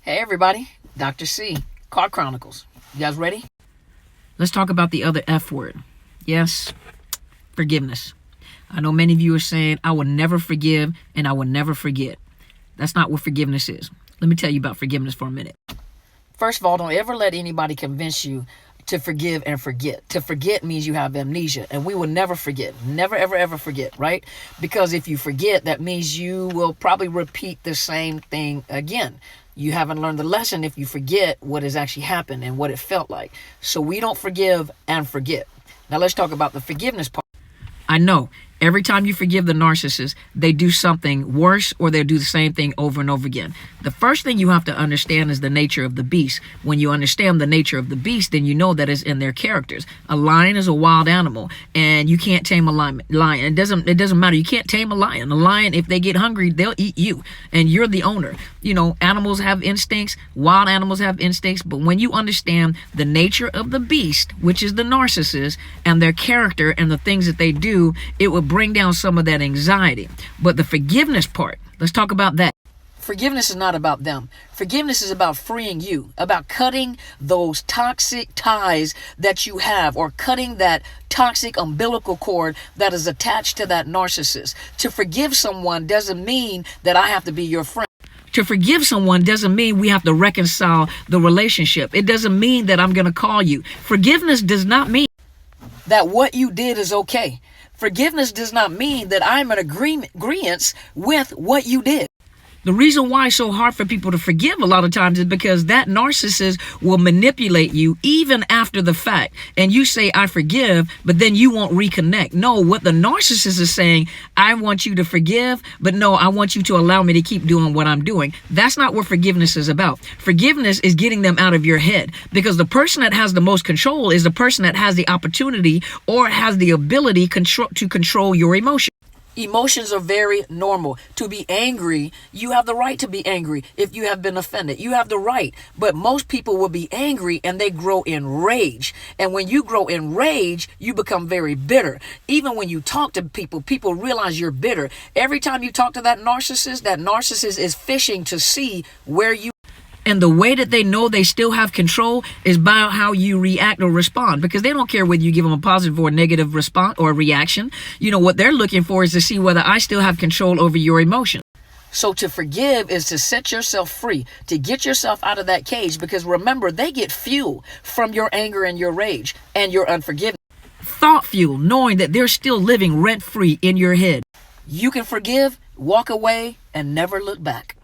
Hey everybody, Dr. C, Car Chronicles. You guys ready? Let's talk about the other F word. Yes, forgiveness. I know many of you are saying, I will never forgive and I will never forget. That's not what forgiveness is. Let me tell you about forgiveness for a minute. First of all, don't ever let anybody convince you to forgive and forget. To forget means you have amnesia, and we will never forget. Never, ever, ever forget, right? Because if you forget, that means you will probably repeat the same thing again. You haven't learned the lesson if you forget what has actually happened and what it felt like. So we don't forgive and forget. Now let's talk about the forgiveness part. I know every time you forgive the narcissist, they do something worse or they'll do the same thing over and over again. The first thing you have to understand is the nature of the beast. When you understand the nature of the beast, then you know that it's in their characters. A lion is a wild animal, and you can't tame a lion. It doesn't matter. You can't tame a lion. A lion, if they get hungry, they'll eat you, and you're the owner. You know, animals have instincts. Wild animals have instincts. But when you understand the nature of the beast, which is the narcissist, and their character and the things that they do, it will bring down some of that anxiety. But the forgiveness part, let's talk about that. Forgiveness is not about them. Forgiveness is about freeing you, about cutting those toxic ties that you have, or cutting that toxic umbilical cord that is attached to that narcissist. To forgive someone doesn't mean that I have to be your friend. To forgive someone doesn't mean we have to reconcile the relationship. It doesn't mean that I'm going to call you. Forgiveness does not mean that what you did is okay. Forgiveness does not mean that I'm in agreement with what you did. The reason why it's so hard for people to forgive a lot of times is because that narcissist will manipulate you even after the fact. And you say, I forgive, but then you won't reconnect. No, what the narcissist is saying, I want you to forgive, but no, I want you to allow me to keep doing what I'm doing. That's not what forgiveness is about. Forgiveness is getting them out of your head, because the person that has the most control is the person that has the opportunity or has the ability to control your emotions. Emotions are very normal. To be angry, you have the right to be angry if you have been offended. You have the right. But most people will be angry and they grow in rage. And when you grow in rage, you become very bitter. Even when you talk to people, people realize you're bitter. Every time you talk to that narcissist is fishing to see where you. And the way that they know they still have control is by how you react or respond, because they don't care whether you give them a positive or negative response or reaction. You know, what they're looking for is to see whether I still have control over your emotions. So to forgive is to set yourself free, to get yourself out of that cage, because remember, they get fuel from your anger and your rage and your unforgiveness. Thought fuel, knowing that they're still living rent-free in your head. You can forgive, walk away, and never look back.